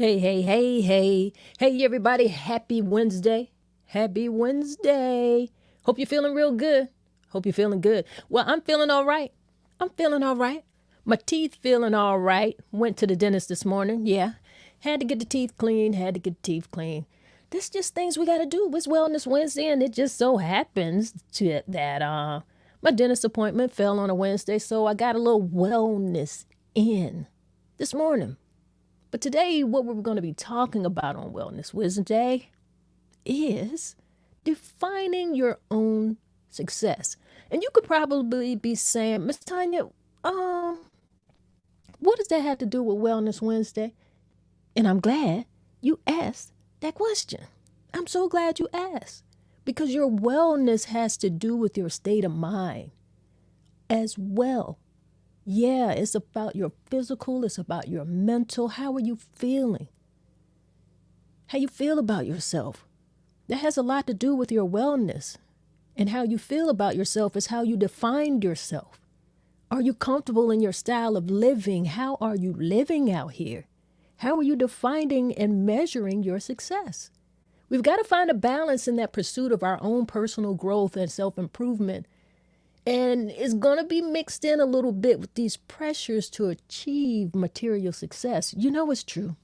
Hey, hey, hey, hey. Hey, everybody. Happy Wednesday. Happy Wednesday. Hope you're feeling real good. Hope you're feeling good. Well, I'm feeling all right. I'm feeling all right. My teeth feeling all right. Went to the dentist this morning. Yeah. Had to get the teeth cleaned. Had to get the teeth cleaned. This just things we got to do. It's Wellness Wednesday, and it just so happens that my dentist appointment fell on a Wednesday, so I got a little wellness in this morning. But today, what we're going to be talking about on Wellness Wednesday is defining your own success. And you could probably be saying, Miss Tanya, what does that have to do with Wellness Wednesday? And I'm glad you asked that question. I'm so glad you asked because your wellness has to do with your state of mind as well. Yeah, it's about your physical, it's about your mental. How are you feeling? How you feel about yourself. That has a lot to do with your wellness. And how you feel about yourself is how you define yourself. Are you comfortable in your style of living? How are you living out here? How are you defining and measuring your success? We've got to find a balance in that pursuit of our own personal growth and self-improvement. And it's going to be mixed in a little bit with these pressures to achieve material success. You know it's true.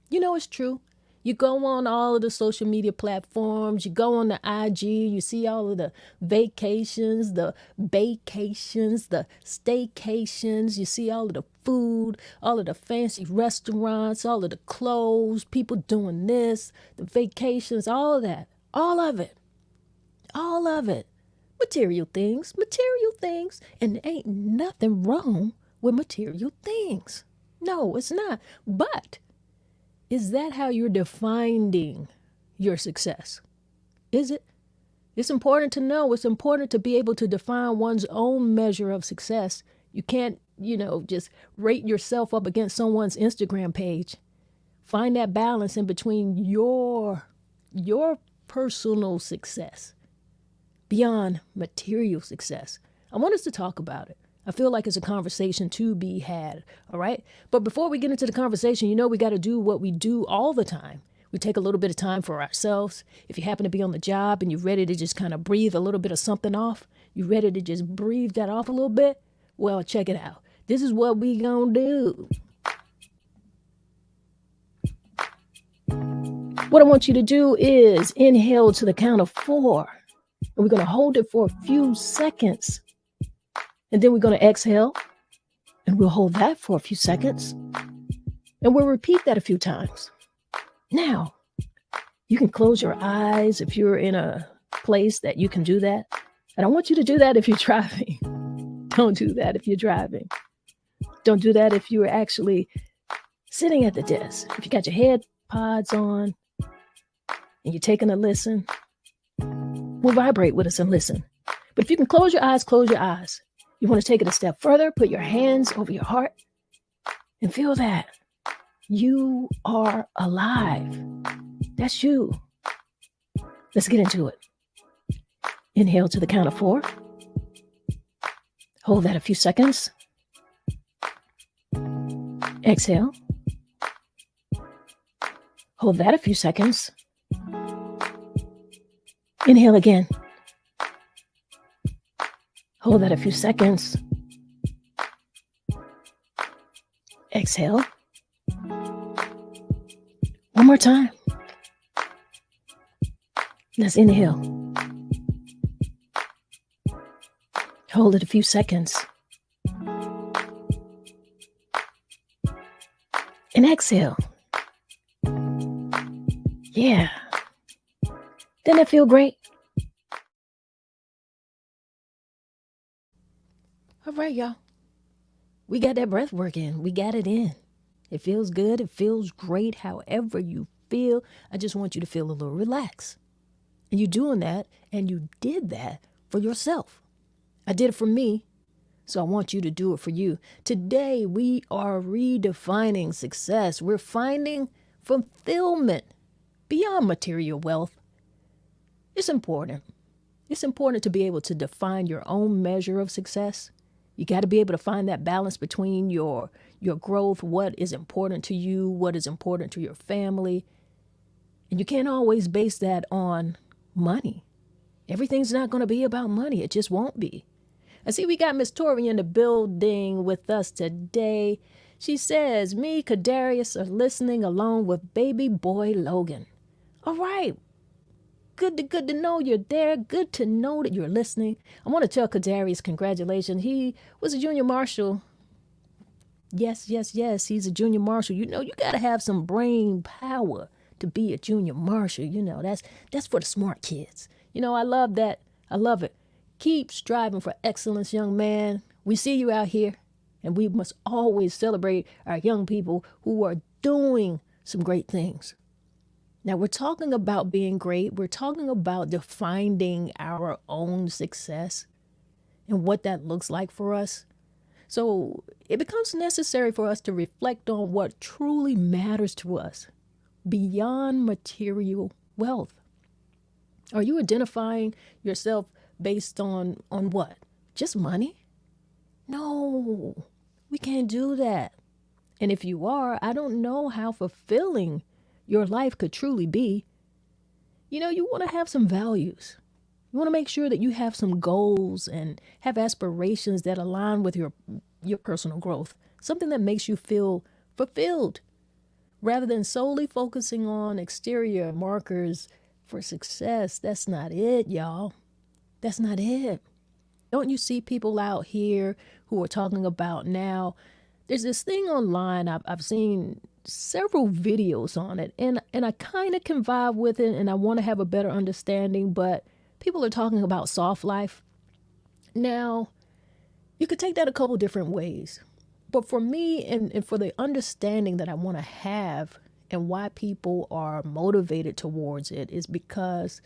You know it's true. You go on all of the social media platforms, you go on the IG, you see all of the vacations, the vacations, the staycations, you see all of the food, all of the fancy restaurants, all of the clothes, people doing this, the vacations, all of that, all of it, all of it. Material things, and there ain't nothing wrong with material things. No, it's not. But is that how you're defining your success? Is it? It's important to know. It's important to be able to define one's own measure of success. You can't, just rate yourself up against someone's Instagram page. Find that balance in between your personal success beyond material success. I want us to talk about it. I feel like it's a conversation to be had, all right? But before we get into the conversation, we got to do what we do all the time. We take a little bit of time for ourselves. If you happen to be on the job and you're ready to just kind of breathe a little bit of something off, you ready to just breathe that off a little bit? Well, check it out. This is what we gonna do. What I want you to do is inhale to the count of 4. And we're going to hold it for a few seconds. And then we're going to exhale. And we'll hold that for a few seconds. And we'll repeat that a few times. Now, you can close your eyes if you're in a place that you can do that. And I want you to do that if you're driving. Don't do that if you're driving. Don't do that if you're actually sitting at the desk. If you got your head pods on and you're taking a listen, we'll vibrate with us and listen. But if you can close your eyes, close your eyes. You want to take it a step further, put your hands over your heart and feel that you are alive. That's you. Let's get into it. Inhale to the count of 4. Hold that a few seconds. Exhale. Hold that a few seconds. Inhale again. Hold that a few seconds. Exhale. One more time. Let's inhale. Hold it a few seconds. And exhale. Yeah. Doesn't that feel great? All right, y'all. We got that breath work in. We got it in. It feels good. It feels great. However you feel, I just want you to feel a little relaxed. And you're doing that, and you did that for yourself. I did it for me, so I want you to do it for you. Today, we are redefining success. We're finding fulfillment beyond material wealth. It's important. It's important to be able to define your own measure of success. You got to be able to find that balance between your your growth, what is important to you, what is important to your family. And you can't always base that on money. Everything's not going to be about money. It just won't be. I see we got MsTonya in the building with us today. She says, me, Kadarius, are listening along with baby boy Logan. All right. Good to know you're there. Good to know that you're listening. I want to tell Kadarius congratulations. He was a junior marshal. Yes. He's a junior marshal. You got to have some brain power to be a junior marshal. That's for the smart kids. I love that. I love it. Keep striving for excellence, young man. We see you out here, and we must always celebrate our young people who are doing some great things. Now, we're talking about being great. We're talking about defining our own success and what that looks like for us. So it becomes necessary for us to reflect on what truly matters to us beyond material wealth. Are you identifying yourself based on what? Just money? No, we can't do that. And if you are, I don't know how fulfilling your life could truly be. You want to have some values. You want to make sure that you have some goals and have aspirations that align with your personal growth. Something that makes you feel fulfilled rather than solely focusing on exterior markers for success. That's not it, y'all. That's not it. Don't you see people out here who are talking about now? There's this thing online. I've seen several videos on it, and I kind of can vibe with it, and I want to have a better understanding, but people are talking about soft life. Now, you could take that a couple different ways. But for me, and for the understanding that I want to have and why people are motivated towards it, is because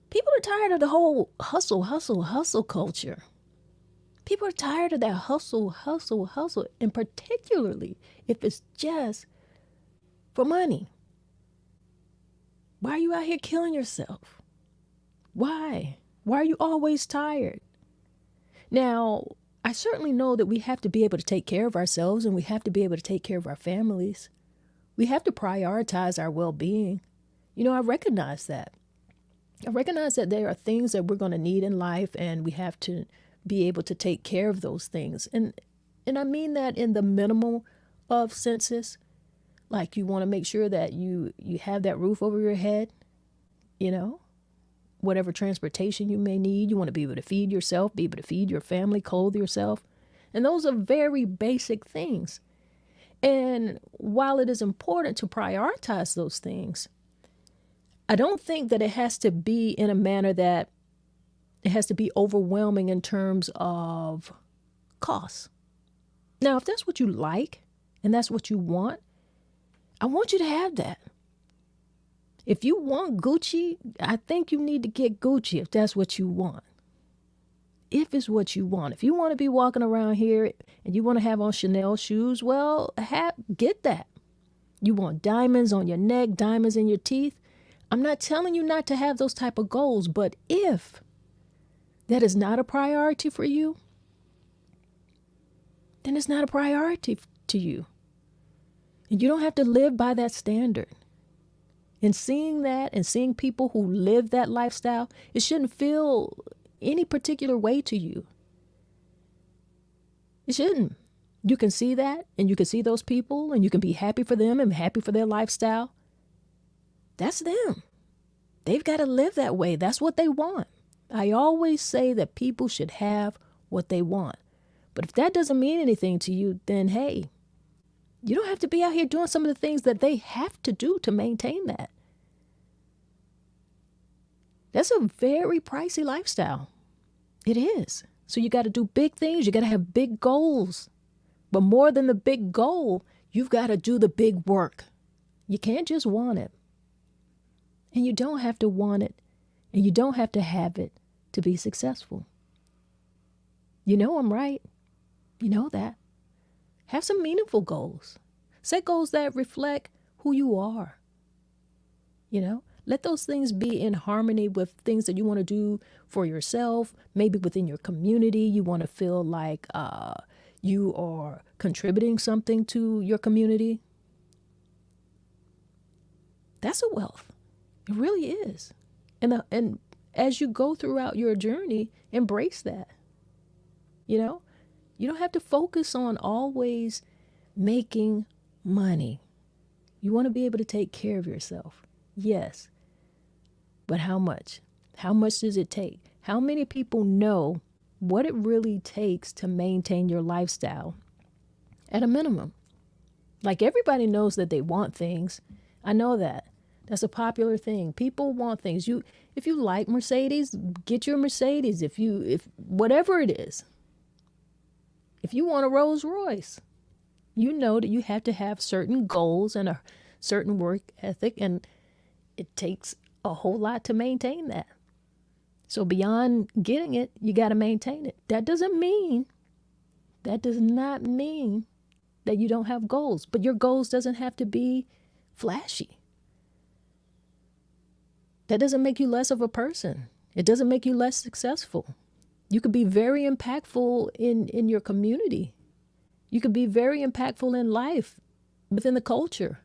people are tired of the whole hustle culture. People are tired of that hustle. And particularly if it's just for money. Why are you out here killing yourself? Why? Why are you always tired? Now, I certainly know that we have to be able to take care of ourselves, and we have to be able to take care of our families. We have to prioritize our well-being. I recognize that. I recognize that there are things that we're going to need in life, and we have to be able to take care of those things. And I mean that in the minimal of senses. Like, you want to make sure that you have that roof over your head, whatever transportation you may need. You want to be able to feed yourself, be able to feed your family, clothe yourself. And those are very basic things. And while it is important to prioritize those things, I don't think that it has to be in a manner that it has to be overwhelming in terms of costs. Now, if that's what you like and that's what you want, I want you to have that. If you want Gucci, I think you need to get Gucci if that's what you want. If it's what you want. If you want to be walking around here and you want to have on Chanel shoes, well, get that. You want diamonds on your neck, diamonds in your teeth. I'm not telling you not to have those type of goals, but if that is not a priority for you, then it's not a priority to you. And you don't have to live by that standard. And seeing that and seeing people who live that lifestyle, it shouldn't feel any particular way to you. It shouldn't. You can see that, and you can see those people, and you can be happy for them and happy for their lifestyle. That's them. They've got to live that way. That's what they want. I always say that people should have what they want. But if that doesn't mean anything to you, then hey, you don't have to be out here doing some of the things that they have to do to maintain that. That's a very pricey lifestyle. It is. So you got to do big things. You got to have big goals. But more than the big goal, you've got to do the big work. You can't just want it. And you don't have to want it. And you don't have to have it to be successful. You know I'm right. You know that. Have some meaningful goals. Set goals that reflect who you are. Let those things be in harmony with things that you want to do for yourself. Maybe within your community, you want to feel like you are contributing something to your community. That's a wealth. It really is. And as you go throughout your journey, embrace that. You know, you don't have to focus on always making money. You want to be able to take care of yourself. Yes. But how much? How much does it take? How many people know what it really takes to maintain your lifestyle at a minimum? Like, everybody knows that they want things. I know that. That's a popular thing. People want things. If you like Mercedes, get your Mercedes. If whatever it is. If you want a Rolls Royce, you know that you have to have certain goals and a certain work ethic, and it takes a whole lot to maintain that. So beyond getting it, you got to maintain it. That does not mean that you don't have goals, but your goals doesn't have to be flashy. That doesn't make you less of a person. It doesn't make you less successful. You could be very impactful in your community. You could be very impactful in life, within the culture.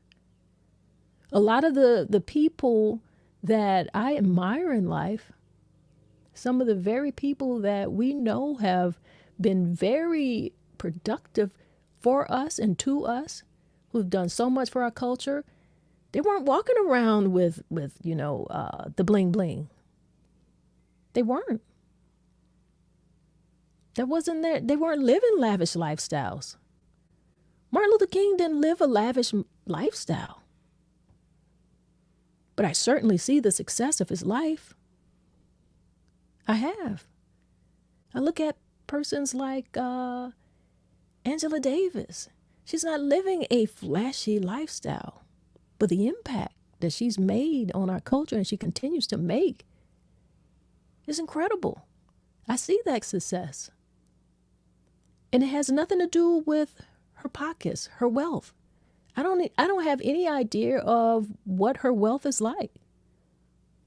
A lot of the people that I admire in life, some of the very people that we know have been very productive for us and to us, who've done so much for our culture, they weren't walking around with the bling bling. They weren't. That wasn't there. They weren't living lavish lifestyles. Martin Luther King didn't live a lavish lifestyle. But I certainly see the success of his life. I have. I look at persons like Angela Davis. She's not living a flashy lifestyle, but the impact that she's made on our culture and she continues to make is incredible. I see that success. And it has nothing to do with her pockets, her wealth. I don't have any idea of what her wealth is like.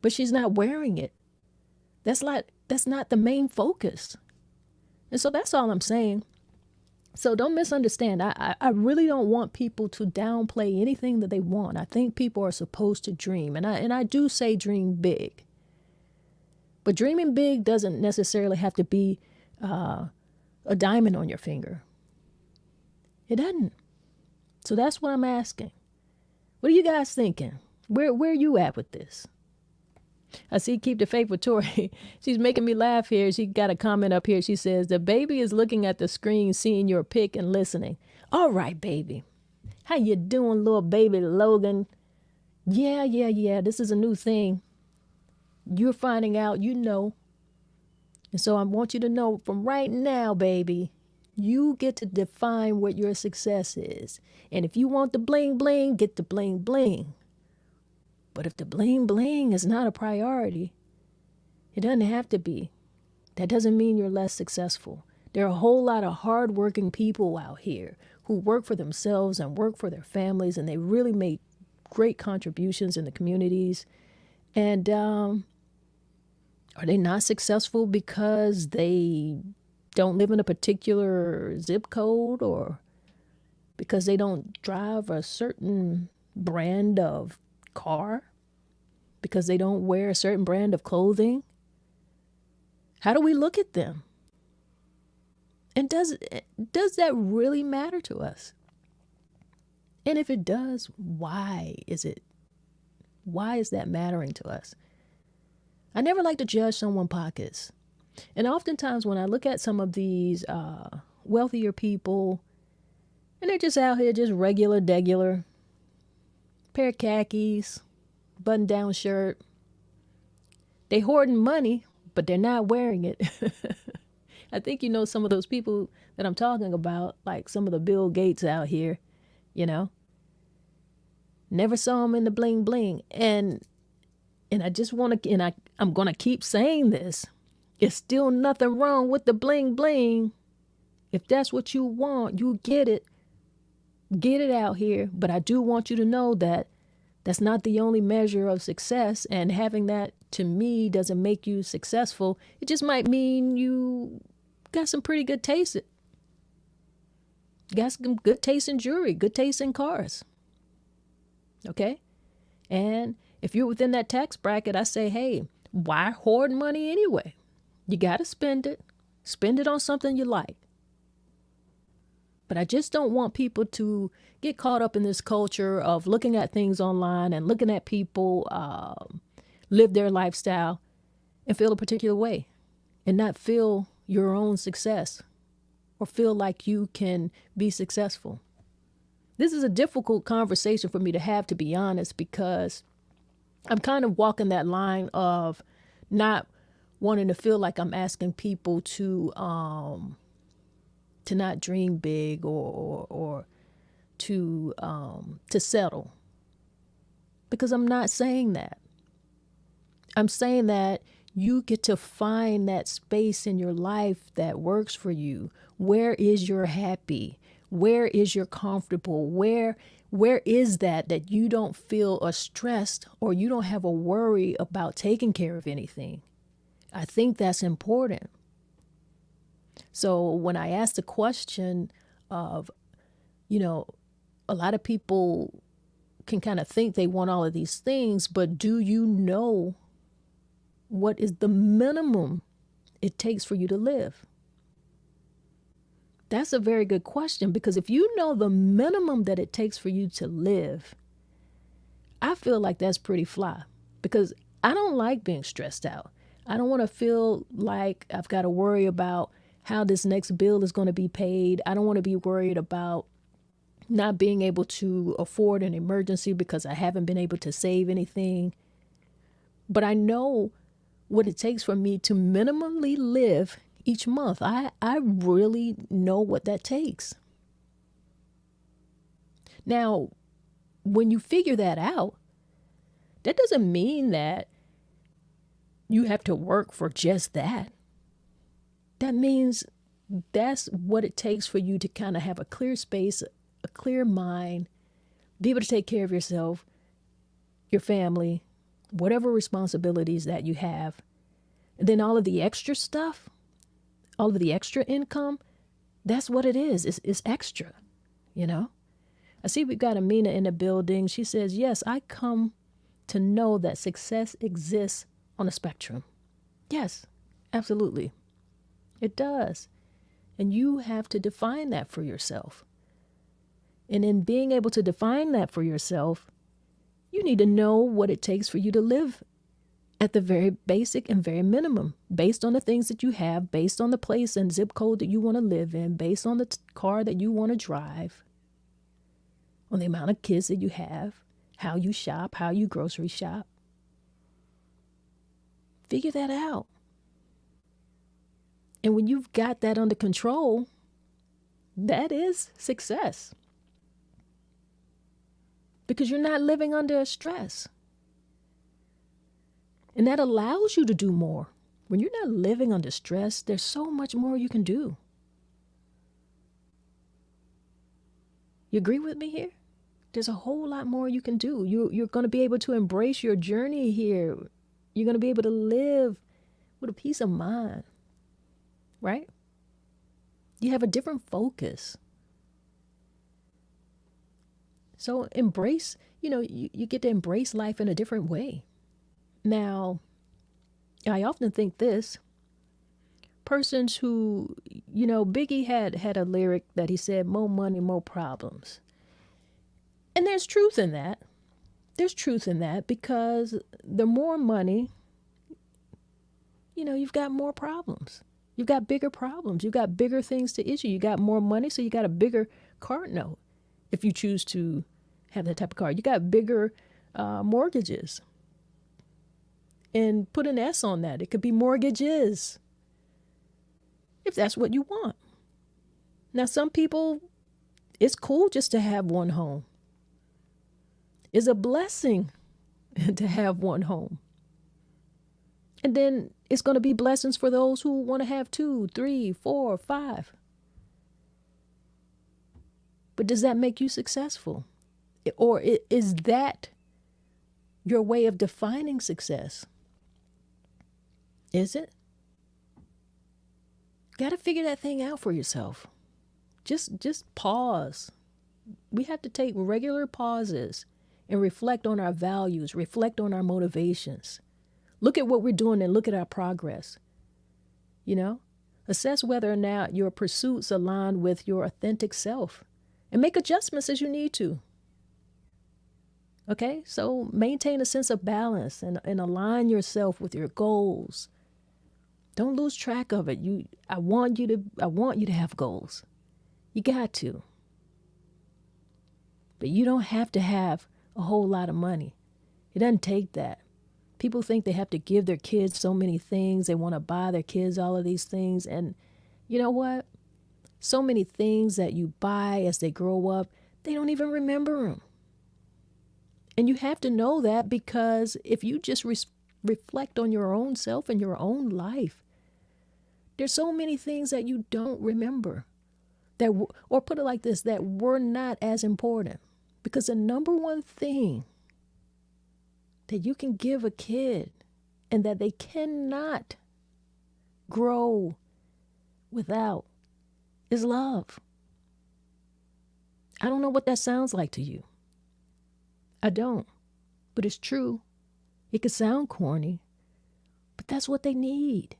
But she's not wearing it. That's not the main focus. And so that's all I'm saying. So don't misunderstand. I really don't want people to downplay anything that they want. I think people are supposed to dream. And I do say dream big. But dreaming big doesn't necessarily have to be a diamond on your finger. It doesn't. So that's what I'm asking. What are you guys thinking? Where are you at with this? I see Keep the Faith with Tori. She's making me laugh here. She got a comment up here. She says, the baby is looking at the screen, seeing your pic and listening. All right, baby. How you doing, little baby Logan? Yeah. This is a new thing. You're finding out, And so I want you to know from right now, baby, you get to define what your success is. And if you want the bling bling, get the bling bling. But if the bling bling is not a priority, it doesn't have to be. That doesn't mean you're less successful. There are a whole lot of hardworking people out here who work for themselves and work for their families, and they really make great contributions in the communities. And are they not successful because they don't live in a particular zip code, or because they don't drive a certain brand of car, because they don't wear a certain brand of clothing? How do we look at them? And does that really matter to us? And if it does, why is that mattering to us? I never like to judge someone's pockets. And oftentimes when I look at some of these wealthier people, and they're just out here, just regular, pair of khakis, button-down shirt. They hoarding money, but they're not wearing it. I think you know some of those people that I'm talking about, like some of the Bill Gates out here, Never saw them in the bling bling. And I just want to, and I'm going to keep saying this. It's still nothing wrong with the bling bling. If that's what you want, you get it. Get it out here. But I do want you to know that that's not the only measure of success. And having that, to me, doesn't make you successful. It just might mean you got some pretty good taste. You got some good taste in jewelry, good taste in cars. Okay? And if you're within that tax bracket, I say, hey, why hoard money anyway? You got to spend it. Spend it on something you like. But I just don't want people to get caught up in this culture of looking at things online and looking at people live their lifestyle and feel a particular way and not feel your own success or feel like you can be successful. This is a difficult conversation for me to have, to be honest, because I'm kind of walking that line of not wanting to feel like I'm asking people to not dream big or to settle, because I'm not saying that. I'm saying that you get to find that space in your life that works for you. Where is your happy? Where is your comfortable? Where is that you don't feel stressed or you don't have a worry about taking care of anything? I think that's important. So when I ask the question of, a lot of people can kind of think they want all of these things, but do you know what is the minimum it takes for you to live? That's a very good question, because if you know the minimum that it takes for you to live, I feel like that's pretty fly, because I don't like being stressed out. I don't want to feel like I've got to worry about how this next bill is going to be paid. I don't want to be worried about not being able to afford an emergency because I haven't been able to save anything. But I know what it takes for me to minimally live each month. I really know what that takes. Now, when you figure that out, that doesn't mean that you have to work for just that. That means that's what it takes for you to kind of have a clear space, a clear mind, be able to take care of yourself, your family, whatever responsibilities that you have. And then all of the extra stuff, all of the extra income, that's what it is. It's extra, I see we've got Amina in the building. She says, yes, I come to know that success exists on a spectrum. Yes, absolutely. It does. And you have to define that for yourself. And in being able to define that for yourself, you need to know what it takes for you to live at the very basic and very minimum, based on the things that you have, based on the place and zip code that you want to live in, based on the car that you want to drive, on the amount of kids that you have, how you shop, how you grocery shop. Figure that out. And when you've got that under control, that is success. Because you're not living under stress. And that allows you to do more. When you're not living under stress, there's so much more you can do. You agree with me here? There's a whole lot more you can do. You're going to be able to embrace your journey here. You're going to be able to live with a peace of mind, right? You have a different focus. So embrace, you get to embrace life in a different way. Now, I often think this, persons who, Biggie had a lyric that he said, more money, more problems. And there's truth in that. There's truth in that, because the more money, you've got more problems. You've got bigger problems. You've got bigger things to issue. You got more money, so you got a bigger card note if you choose to have that type of card. You got bigger mortgages. And put an S on that. It could be mortgages, if that's what you want. Now, some people, it's cool just to have one home. It's a blessing to have one home. And then it's going to be blessings for those who want to have 2, 3, 4, 5. But does that make you successful? Or is that your way of defining success? Is it? Got to figure that thing out for yourself. Just pause. We have to take regular pauses and reflect on our values, reflect on our motivations. Look at what we're doing and look at our progress. You know, assess whether or not your pursuits align with your authentic self and make adjustments as you need to. Okay, so maintain a sense of balance and align yourself with your goals. Don't lose track of it. I want you to have goals. You got to. But you don't have to have a whole lot of money. It doesn't take that. People think they have to give their kids so many things. They want to buy their kids all of these things. And you know what? So many things that you buy as they grow up, they don't even remember them. And you have to know that, because if you just reflect on your own self and your own life, there's so many things that you don't remember, or put it like this, that were not as important. Because the number one thing that you can give a kid and that they cannot grow without is love. I don't know what that sounds like to you. I don't, but it's true. It could sound corny, but that's what they need.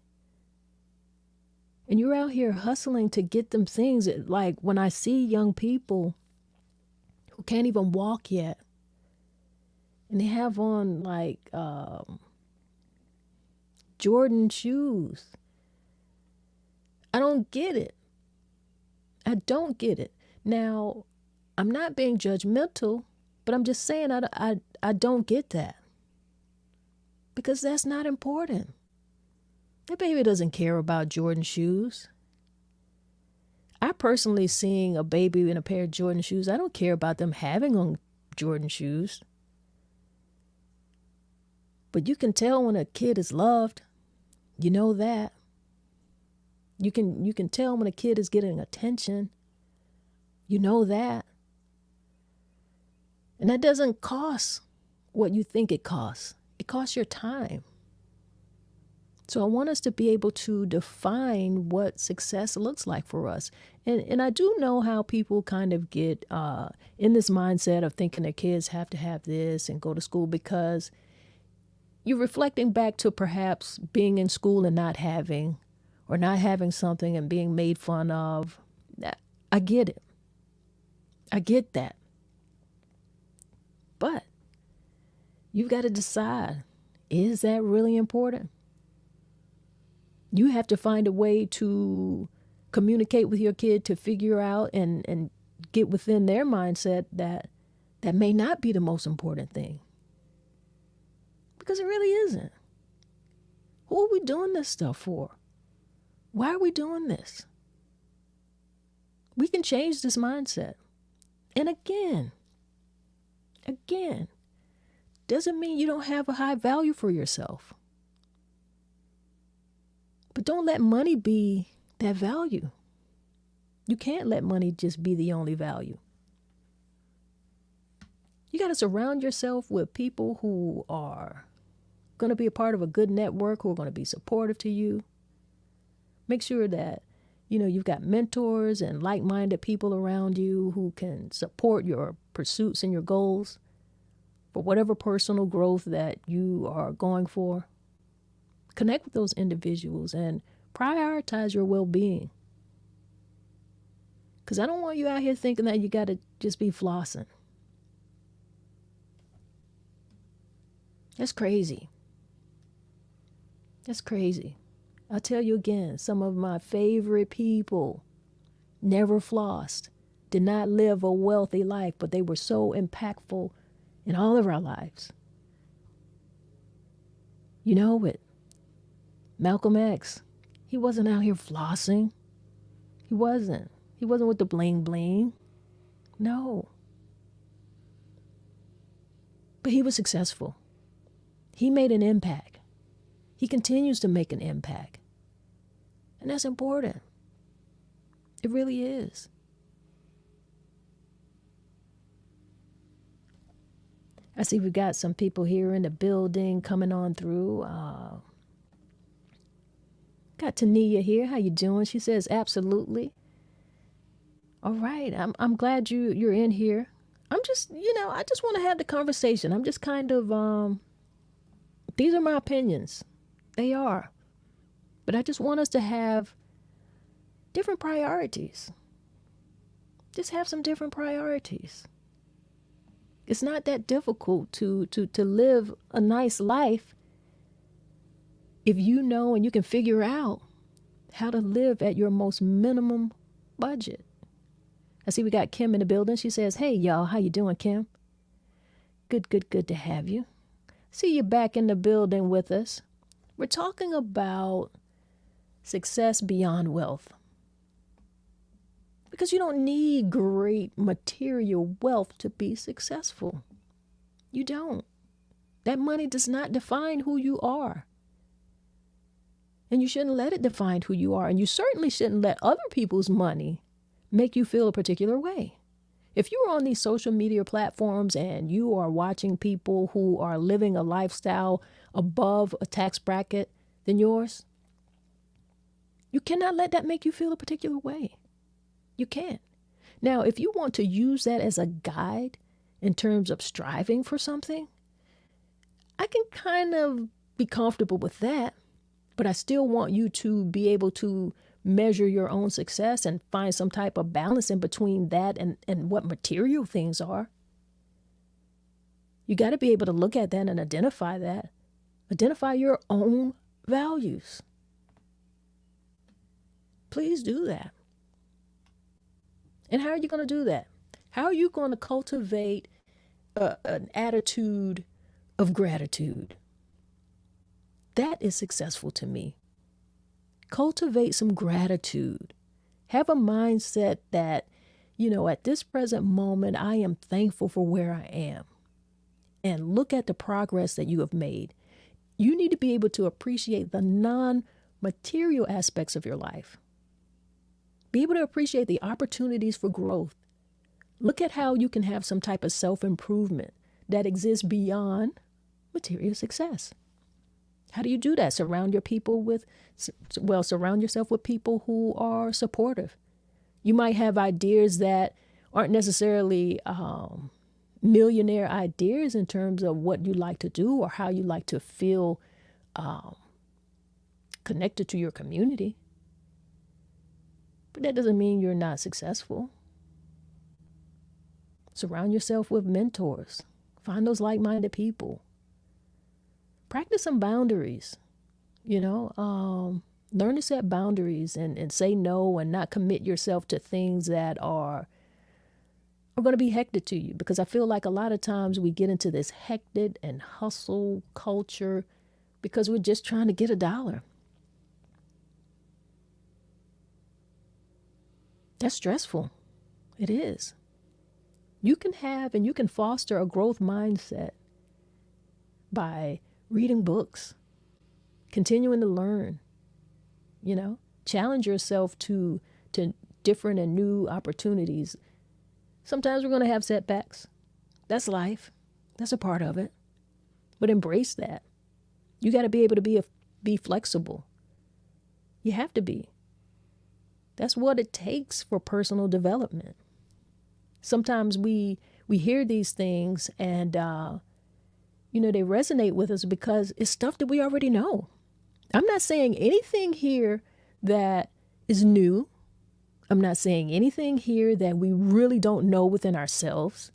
And you're out here hustling to get them things. Like when I see young people who can't even walk yet, and they have on like Jordan shoes. I don't get it. I don't get it. Now, I'm not being judgmental, but I'm just saying I don't get that. Because that's not important. That baby doesn't care about Jordan shoes. I personally seeing a baby in a pair of Jordan shoes, I don't care about them having on Jordan shoes. But you can tell when a kid is loved. You know that. You can tell when a kid is getting attention. You know that. And that doesn't cost what you think it costs. It costs your time. So I want us to be able to define what success looks like for us. And I do know how people kind of get in this mindset of thinking their kids have to have this and go to school, because you're reflecting back to perhaps being in school and not having something and being made fun of. I get it. I get that. But you've got to decide, is that really important? You have to find a way to communicate with your kid to figure out and get within their mindset that may not be the most important thing. Because it really isn't. Who are we doing this stuff for? Why are we doing this? We can change this mindset. And again, doesn't mean you don't have a high value for yourself. But don't let money be that value. You can't let money just be the only value. You got to surround yourself with people who are going to be a part of a good network, who are going to be supportive to you. Make sure that, you've got mentors and like-minded people around you who can support your pursuits and your goals for whatever personal growth that you are going for. Connect with those individuals and prioritize your well-being. Because I don't want you out here thinking that you got to just be flossing. That's crazy. That's crazy. I'll tell you again, some of my favorite people never flossed, did not live a wealthy life, but they were so impactful in all of our lives. You know it. Malcolm X, he wasn't out here flossing. He wasn't. He wasn't with the bling bling. No. But he was successful. He made an impact. He continues to make an impact. And that's important. It really is. I see we've got some people here in the building coming on through. Got Tania here. How you doing? She says, absolutely. All right. I'm glad you're in here. I'm just, I just want to have the conversation. I'm just kind of these are my opinions. They are. But I just want us to have different priorities. Just have some different priorities. It's not that difficult to live a nice life if you know and you can figure out how to live at your most minimum budget. I see we got Kim in the building. She says, "Hey, y'all, how you doing, Kim? Good to have you. See you back in the building with us. We're talking about success beyond wealth. Because you don't need great material wealth to be successful. You don't. That money does not define who you are. And you shouldn't let it define who you are. And you certainly shouldn't let other people's money make you feel a particular way. If you are on these social media platforms and you are watching people who are living a lifestyle above a tax bracket than yours, you cannot let that make you feel a particular way. You can't. Now, if you want to use that as a guide in terms of striving for something, I can kind of be comfortable with that, but I still want you to be able to measure your own success and find some type of balance in between that and what material things are. You got to be able to look at that and identify that. Identify your own values. Please do that. And how are you going to do that? How are you going to cultivate an attitude of gratitude? That is successful to me. Cultivate some gratitude. Have a mindset that, at this present moment, I am thankful for where I am. And look at the progress that you have made. You need to be able to appreciate the non-material aspects of your life. Be able to appreciate the opportunities for growth. Look at how you can have some type of self-improvement that exists beyond material success. How do you do that? Surround yourself with people who are supportive. You might have ideas that aren't necessarily millionaire ideas in terms of what you like to do or how you like to feel connected to your community. But that doesn't mean you're not successful. Surround yourself with mentors. Find those like-minded people. Practice some boundaries. Learn to set boundaries and say no and not commit yourself to things that are going to be hectic to you. Because I feel like a lot of times we get into this hectic and hustle culture because we're just trying to get a dollar. That's stressful. It is. You can have and you can foster a growth mindset by reading books, continuing to learn, challenge yourself to different and new opportunities. Sometimes we're going to have setbacks. That's life. That's a part of it. But embrace that. You got to be able to be flexible. You have to be. That's what it takes for personal development. Sometimes we hear these things and, they resonate with us because it's stuff that we already know. I'm not saying anything here that is new. I'm not saying anything here that we really don't know within ourselves.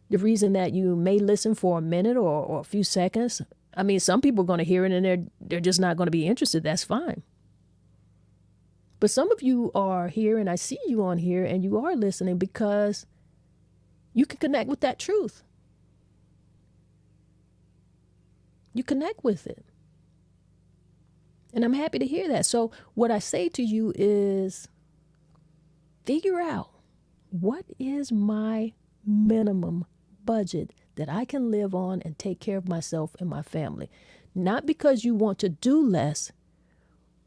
The reason that you may listen for a minute or a few seconds, some people are going to hear it and they're just not going to be interested. That's fine. But some of you are here and I see you on here and you are listening because you can connect with that truth. You connect with it. And I'm happy to hear that. So what I say to you is figure out what is my minimum budget that I can live on and take care of myself and my family. Not because you want to do less,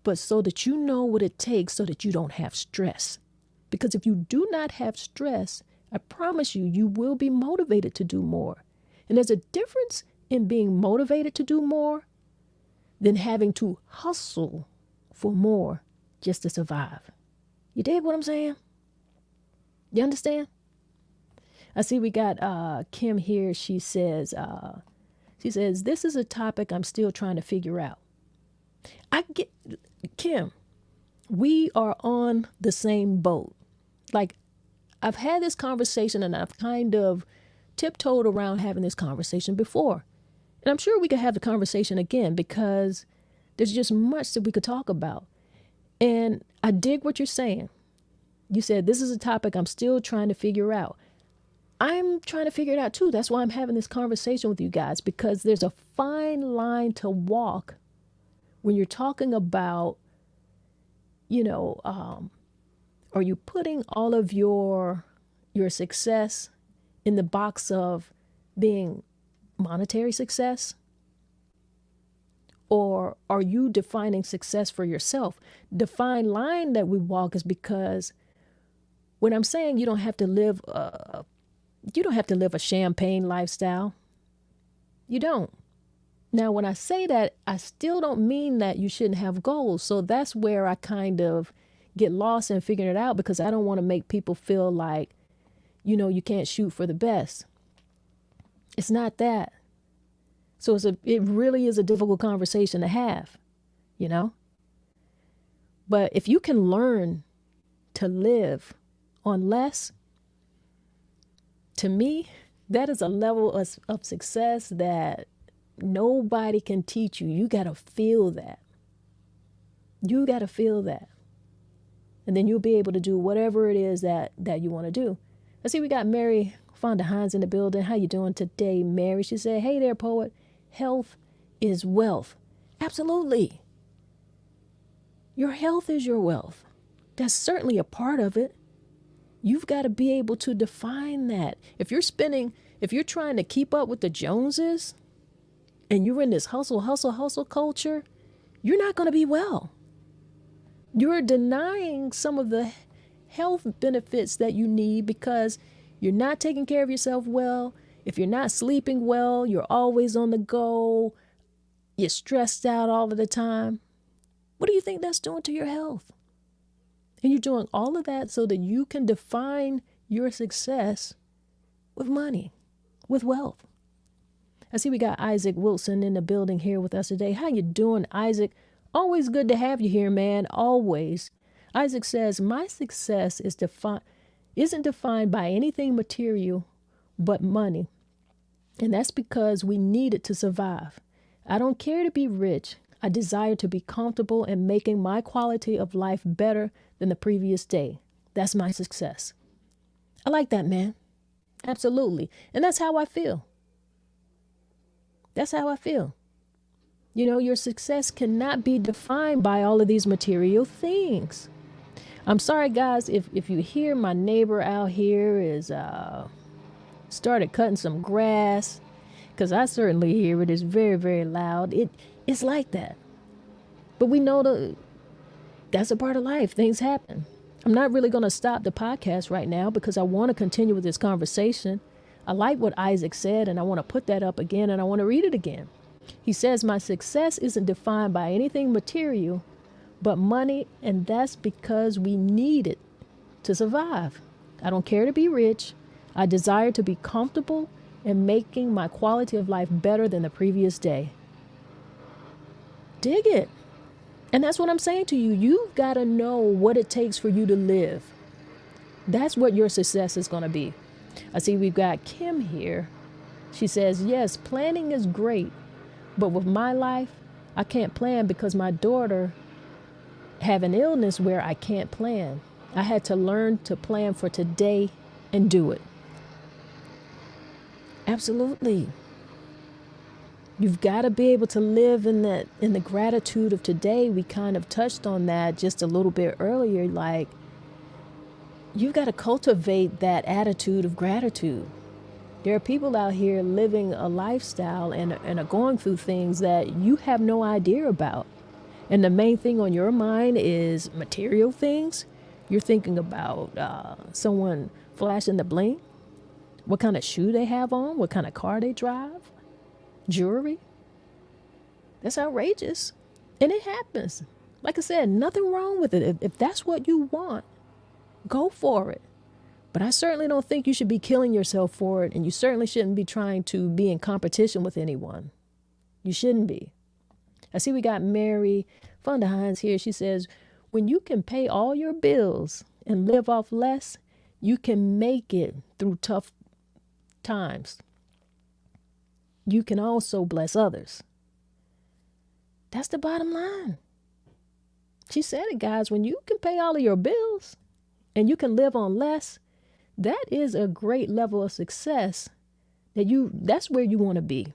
but so that you know what it takes so that you don't have stress. Because if you do not have stress, I promise you, you will be motivated to do more. And there's a difference in being motivated to do more than having to hustle for more just to survive. You dig what I'm saying? You understand? I see we got Kim here. She says, this is a topic I'm still trying to figure out. I get, Kim, we are on the same boat. Like, I've had this conversation and I've kind of tiptoed around having this conversation before. And I'm sure we could have the conversation again because there's just much that we could talk about. And I dig what you're saying. You said, this is a topic I'm still trying to figure out. I'm trying to figure it out too. That's why I'm having this conversation with you guys, because there's a fine line to walk when you're talking about, are you putting all of your success in the box of being monetary success? Or are you defining success for yourself? The fine line that we walk is because when I'm saying you don't have to live a champagne lifestyle, you don't. Now, when I say that, I still don't mean that you shouldn't have goals. So that's where I kind of get lost in figuring it out, because I don't want to make people feel like, you can't shoot for the best. It's not that. So it really is a difficult conversation to have, But if you can learn to live on less, to me, that is a level of success that nobody can teach you. You got to feel that. You got to feel that. And then you'll be able to do whatever it is that you want to do. I see we got Mary Fonda Hines in the building. How you doing today, Mary? She said, hey there, poet. Health is wealth. Absolutely. Your health is your wealth. That's certainly a part of it. You've got to be able to define that. If you're trying to keep up with the Joneses and you're in this hustle culture, you're not going to be well. You're denying some of the health benefits that you need because you're not taking care of yourself well. If you're not sleeping well, you're always on the go. You're stressed out all of the time. What do you think that's doing to your health? And you're doing all of that so that you can define your success with money, with wealth. I see we got Isaac Wilson in the building here with us today. How you doing, Isaac? Always good to have you here, man. Always. Isaac says, my success isn't defined by anything material but money. And that's because we need it to survive. I don't care to be rich. I desire to be comfortable and making my quality of life better than the previous day. That's my success. I like that, man. Absolutely. And that's how I feel. That's how I feel. Your success cannot be defined by all of these material things. I'm sorry, guys, if you hear my neighbor out here is started cutting some grass, because I certainly hear it. It's very, very loud. It's like that. But we know that's a part of life. Things happen. I'm not really going to stop the podcast right now because I want to continue with this conversation. I like what Isaac said, and I want to put that up again, and I want to read it again. He says, my success isn't defined by anything material but money, and that's because we need it to survive. I don't care to be rich. I desire to be comfortable and making my quality of life better than the previous day. Dig it. And that's what I'm saying to you. You've got to know what it takes for you to live. That's what your success is going to be. I see we've got Kim here. She says, yes, planning is great. But with my life, I can't plan because my daughter have an illness where I can't plan. I had to learn to plan for today and do it. Absolutely. You've got to be able to live in the gratitude of today. We kind of touched on that just a little bit earlier. Like, you've got to cultivate that attitude of gratitude. There are people out here living a lifestyle and are going through things that you have no idea about. And the main thing on your mind is material things. You're thinking about someone flashing the bling, what kind of shoe they have on, what kind of car they drive, jewelry. That's outrageous. And it happens. Like I said, nothing wrong with it. If that's what you want, go for it. But I certainly don't think you should be killing yourself for it. And you certainly shouldn't be trying to be in competition with anyone. You shouldn't be. I see we got Mary Fonda Hines here. She says, when you can pay all your bills and live off less, you can make it through tough times. You can also bless others. That's the bottom line. She said it, guys. When you can pay all of your bills and you can live on less, that is a great level of success that's where you want to be.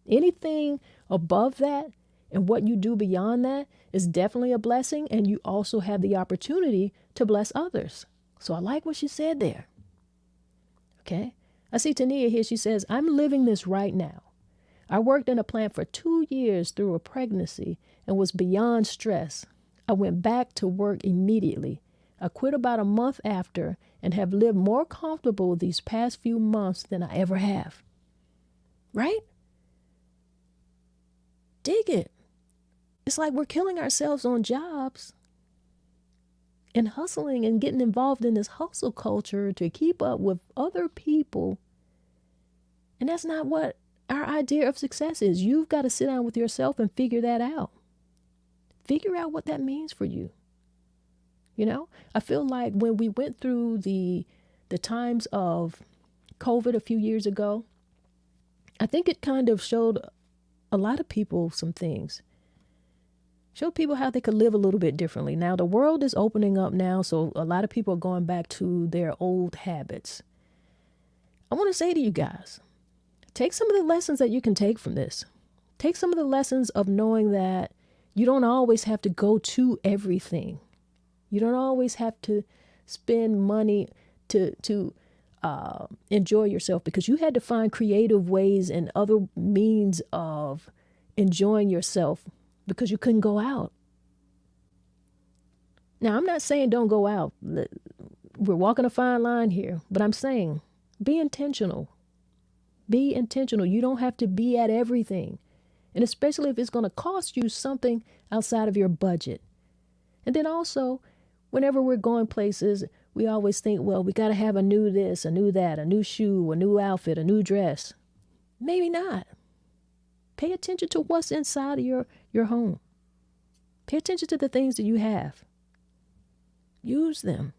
Anything above that and what you do beyond that is definitely a blessing, and you also have the opportunity to bless others. So I like what she said there. Okay. I see Tania here. She says, I'm living this right now. I worked in a plant for 2 years through a pregnancy and was beyond stress. I went back to work immediately. I quit about a month after and have lived more comfortable these past few months than I ever have. Right? Dig it. It's like we're killing ourselves on jobs and hustling and getting involved in this hustle culture to keep up with other people. And that's not what our idea of success is. You've got to sit down with yourself and figure that out. Figure out what that means for you. You know, I feel like when we went through the times of COVID a few years ago, I think it kind of showed a lot of people some things. Showed people how they could live a little bit differently. Now, the world is opening up now, so a lot of people are going back to their old habits. I want to say to you guys, take some of the lessons that you can take from this. Take some of the lessons of knowing that you don't always have to go to everything. You don't always have to spend money to enjoy yourself, because you had to find creative ways and other means of enjoying yourself because you couldn't go out. Now, I'm not saying don't go out. We're walking a fine line here, but I'm saying be intentional. Be intentional. You don't have to be at everything. And especially if it's going to cost you something outside of your budget. And then also, whenever we're going places, we always think, well, we got to have a new this, a new that, a new shoe, a new outfit, a new dress. Maybe not. Pay attention to what's inside of your home. Pay attention to the things that you have. Use them.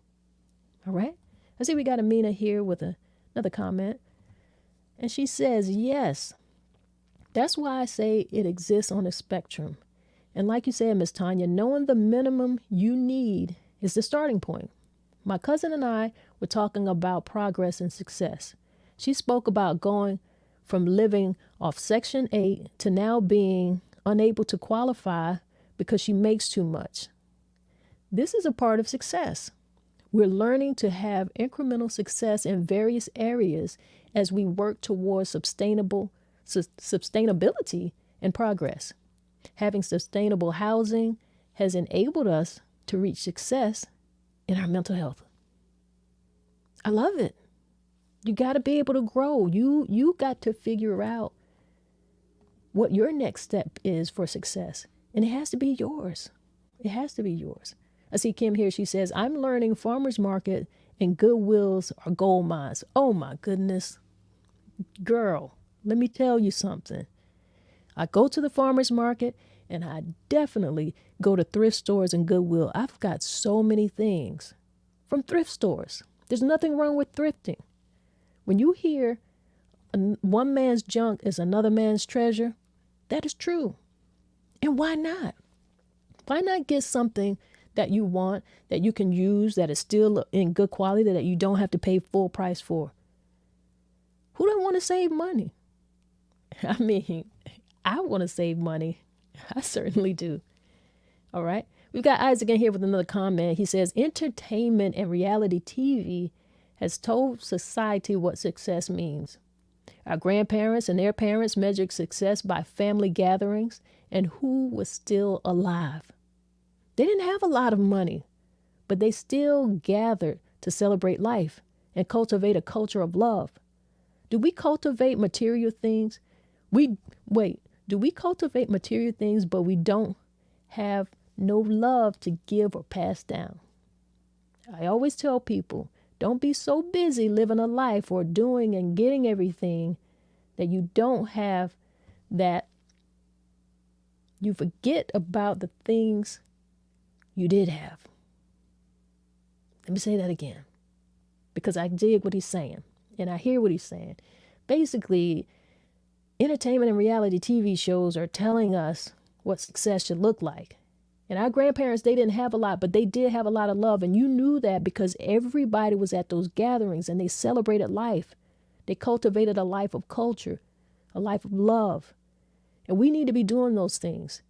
All right? I see we got Amina here with another comment. And she says, yes, that's why I say it exists on a spectrum. And like you said, MsTonya, knowing the minimum you need is the starting point. My cousin and I were talking about progress and success. She spoke about going from living off Section 8 to now being unable to qualify because she makes too much. This is a part of success. We're learning to have incremental success in various areas as we work towards sustainability and progress. Having sustainable housing has enabled us to reach success in our mental health. I love it. You got to be able to grow. You got to figure out what your next step is for success. And it has to be yours. It has to be yours. I see Kim here. She says, I'm learning farmers market and Goodwills are gold mines. Oh my goodness. Girl, let me tell you something. I go to the farmers market and I definitely go to thrift stores and Goodwill. I've got so many things from thrift stores. There's nothing wrong with thrifting. When you hear one man's junk is another man's treasure, that is true. And why not? Why not get something that you want, that you can use, that is still in good quality, that you don't have to pay full price for? Who don't want to save money? I mean, I want to save money. I certainly do. All right. We've got Isaac in here with another comment. He says, entertainment and reality TV has told society what success means. Our grandparents and their parents measured success by family gatherings and who was still alive. They didn't have a lot of money, but they still gathered to celebrate life and cultivate a culture of love. Do we cultivate material things? Do we cultivate material things, but we don't have no love to give or pass down? I always tell people, Don't be so busy living a life or doing and getting everything that you don't have, that you forget about the things you did have. Let me say that again, because I dig what he's saying and I hear what he's saying. Basically, entertainment and reality TV shows are telling us what success should look like. And our grandparents, they didn't have a lot, but they did have a lot of love. And you knew that because everybody was at those gatherings and they celebrated life. They cultivated a life of culture, a life of love. And we need to be doing those things.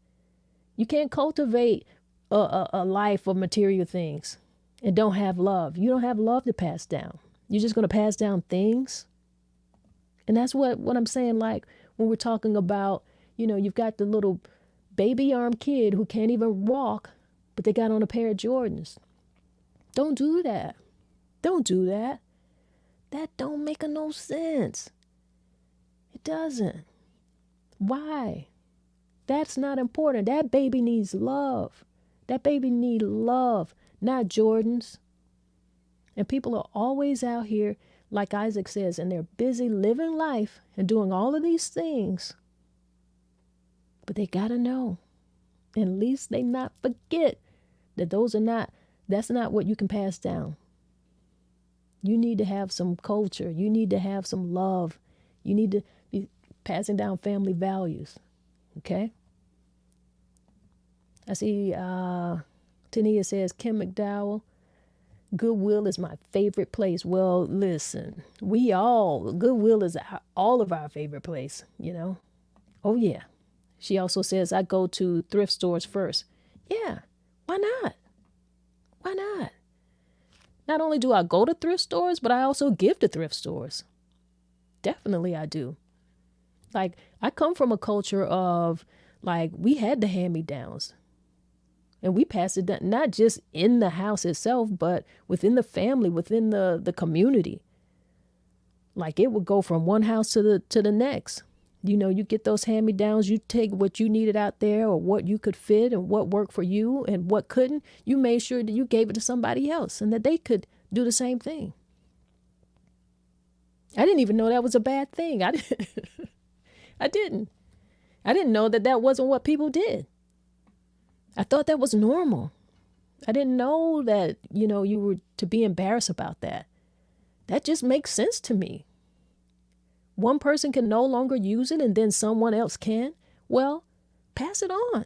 You can't cultivate a life of material things and don't have love. You don't have love to pass down. You're just going to pass down things. And that's what I'm saying. Like when we're talking about, you've got the little baby arm kid who can't even walk, but they got on a pair of Jordans. Don't do that. Don't do that. That don't make no sense. It doesn't. Why? That's not important. That baby needs love. That baby needs love, not Jordans. And people are always out here, like Isaac says, and they're busy living life and doing all of these things. But they got to know, and at least they not forget that that's not what you can pass down. You need to have some culture. You need to have some love. You need to be passing down family values. Okay? I see Tania says, Kim McDowell, Goodwill is my favorite place. Well, listen, Goodwill is all of our favorite place, Oh, yeah. She also says, I go to thrift stores first. Yeah, why not? Why not? Not only do I go to thrift stores, but I also give to thrift stores. Definitely I do. Like, I come from a culture of, like, we had the hand-me-downs. And we passed it down, not just in the house itself, but within the family, within the community. Like, it would go from one house to the next. You get those hand-me-downs, you take what you needed out there or what you could fit and what worked for you and what couldn't. You made sure that you gave it to somebody else and that they could do the same thing. I didn't even know that was a bad thing. I didn't know that wasn't what people did. I thought that was normal. I didn't know that, you were to be embarrassed about that. That just makes sense to me. One person can no longer use it and then someone else can. Well, pass it on.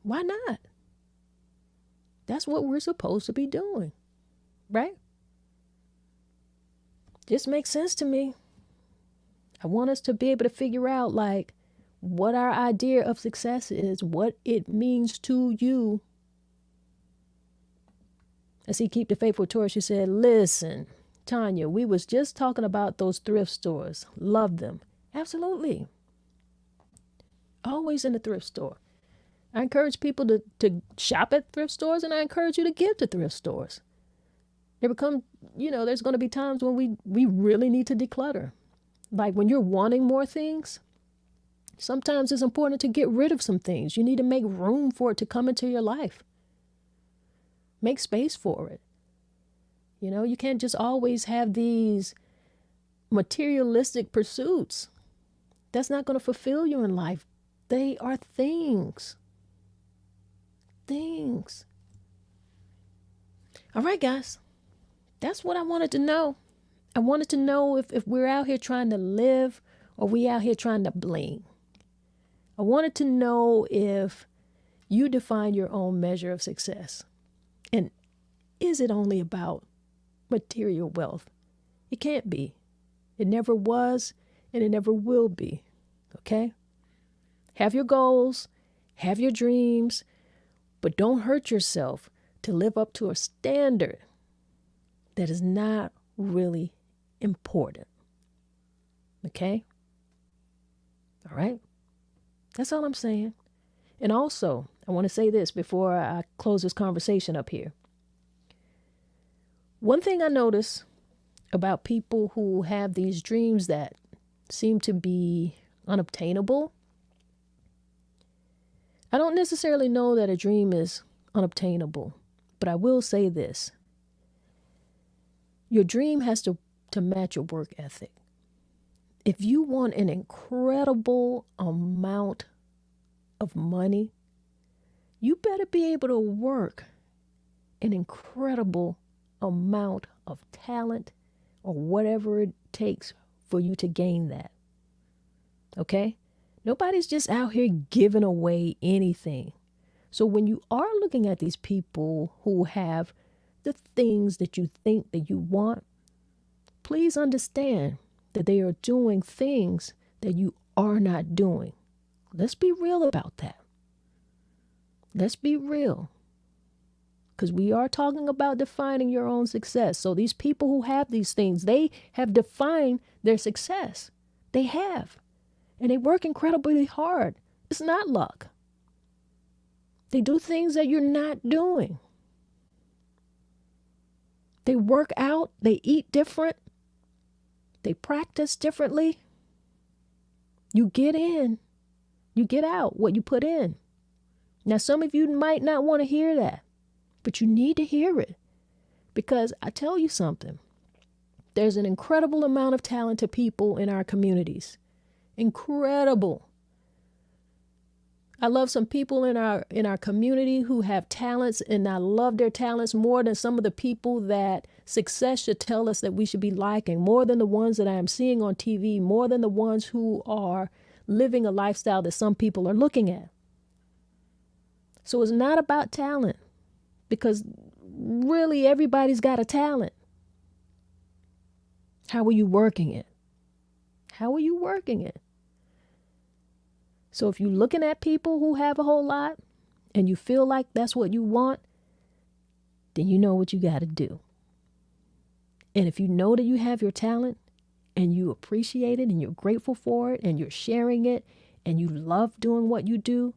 Why not? That's what we're supposed to be doing, right? Just makes sense to me. I want us to be able to figure out, like, what our idea of success is, what it means to you. I see Keep the Faith with Tori. She said, listen, Tanya, we was just talking about those thrift stores. Love them. Absolutely. Always in the thrift store. I encourage people to shop at thrift stores, and I encourage you to give to thrift stores. There's going to be times when we really need to declutter. Like when you're wanting more things, sometimes it's important to get rid of some things. You need to make room for it to come into your life. Make space for it. You can't just always have these materialistic pursuits. That's not going to fulfill you in life. They are things. Things. All right, guys. That's what I wanted to know. I wanted to know if we're out here trying to live or we out here trying to bling. I wanted to know if you define your own measure of success. And is it only about material wealth? It can't be. It never was, and it never will be. Okay? Have your goals, have your dreams, but don't hurt yourself to live up to a standard that is not really important. Okay? All right? That's all I'm saying. And also, I want to say this before I close this conversation up here. One thing I notice about people who have these dreams that seem to be unobtainable, I don't necessarily know that a dream is unobtainable, but I will say this. Your dream has to match your work ethic. If you want an incredible amount of money, you better be able to work an incredible amount of talent or whatever it takes for you to gain that. Okay? Nobody's just out here giving away anything. So when you are looking at these people who have the things that you think that you want, please understand that they are doing things that you are not doing. Let's be real about that. Let's be real. Because we are talking about defining your own success. So these people who have these things, they have defined their success. They have. And they work incredibly hard. It's not luck. They do things that you're not doing. They work out. They eat different. They practice differently. You get in. You get out what you put in. Now, some of you might not want to hear that, but you need to hear it. Because I tell you something. There's an incredible amount of talented people in our communities. Incredible. I love some people in our community who have talents, and I love their talents more than some of the people that success should tell us that we should be liking, more than the ones that I am seeing on TV, more than the ones who are living a lifestyle that some people are looking at. So it's not about talent, because really everybody's got a talent. How are you working it? How are you working it? So if you're looking at people who have a whole lot and you feel like that's what you want, then you know what you got to do. And if you know that you have your talent and you appreciate it and you're grateful for it and you're sharing it and you love doing what you do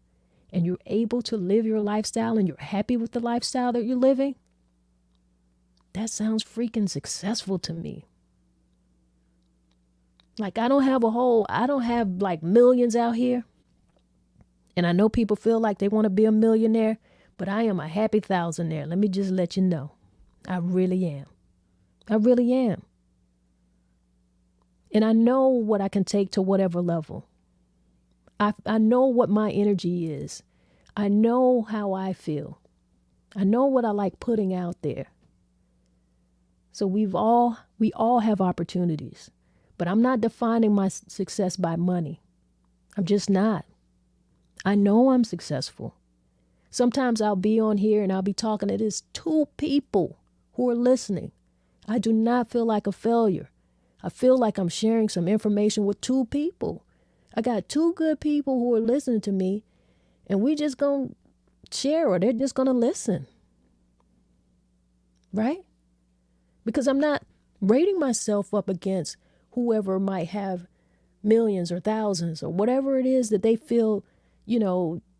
and you're able to live your lifestyle and you're happy with the lifestyle that you're living, that sounds freaking successful to me. Like I don't have like millions out here. And I know people feel like they want to be a millionaire, but I am a happy thousandaire. Let me just let you know. I really am. I really am. And I know what I can take to whatever level. I know what my energy is. I know how I feel. I know what I like putting out there. So we all have opportunities, but I'm not defining my success by money. I'm just not. I know I'm successful. Sometimes I'll be on here and I'll be talking to these 2 people who are listening. I do not feel like a failure. I feel like I'm sharing some information with 2 people. I got 2 good people who are listening to me, and we just going to share, or they're just going to listen. Right? Because I'm not rating myself up against whoever might have millions or thousands or whatever it is that they feel,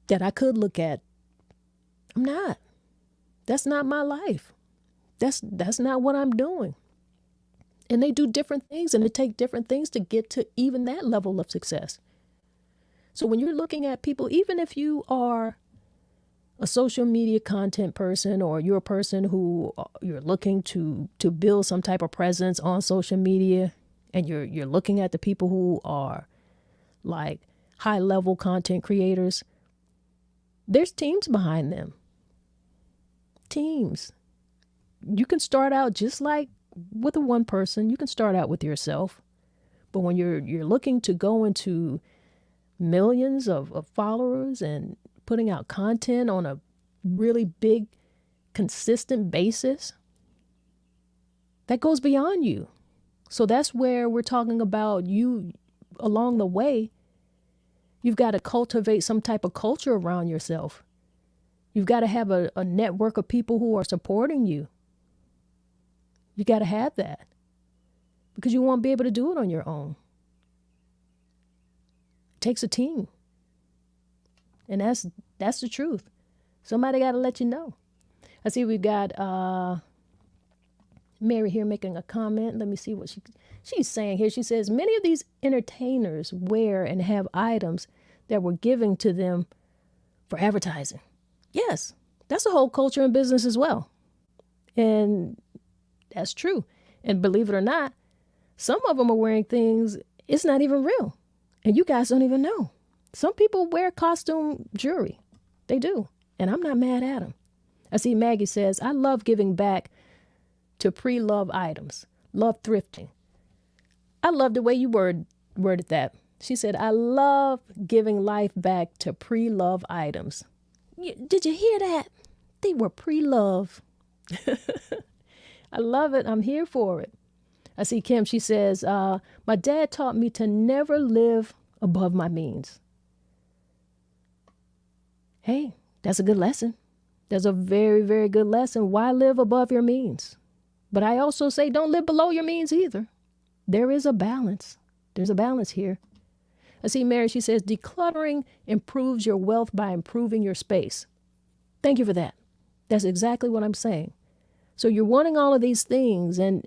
that I could look at. I'm not. That's not my life. That's not what I'm doing. And they do different things, and it takes different things to get to even that level of success. So when you're looking at people, even if you are a social media content person, or you're a person who you're looking to build some type of presence on social media, and you're looking at the people who are like high level content creators, there's teams behind them. Teams. You can start out just like with a one person. You can start out with yourself. But when you're looking to go into millions of followers and putting out content on a really big, consistent basis, that goes beyond you. So that's where we're talking about you along the way. You've got to cultivate some type of culture around yourself. You've got to have a network of people who are supporting you. You got to have that, because you won't be able to do it on your own. It takes a team. And that's the truth. Somebody got to let you know. I see we've got Mary here making a comment. Let me see what she's saying here. She says, many of these entertainers wear and have items that were given to them for advertising. Yes, that's a whole culture in business as well. And that's true. And believe it or not, some of them are wearing things, it's not even real. And you guys don't even know. Some people wear costume jewelry. They do. And I'm not mad at them. I see Maggie says, I love giving back to pre-love items. Love thrifting. I love the way you worded that. She said, I love giving life back to pre-love items. Did you hear that? They were pre-love. I love it. I'm here for it. I see Kim. She says, my dad taught me to never live above my means. Hey, that's a good lesson. That's a very, very good lesson. Why live above your means? But I also say don't live below your means either. There is a balance. There's a balance here. I see Mary, she says, decluttering improves your wealth by improving your space. Thank you for that. That's exactly what I'm saying. So you're wanting all of these things and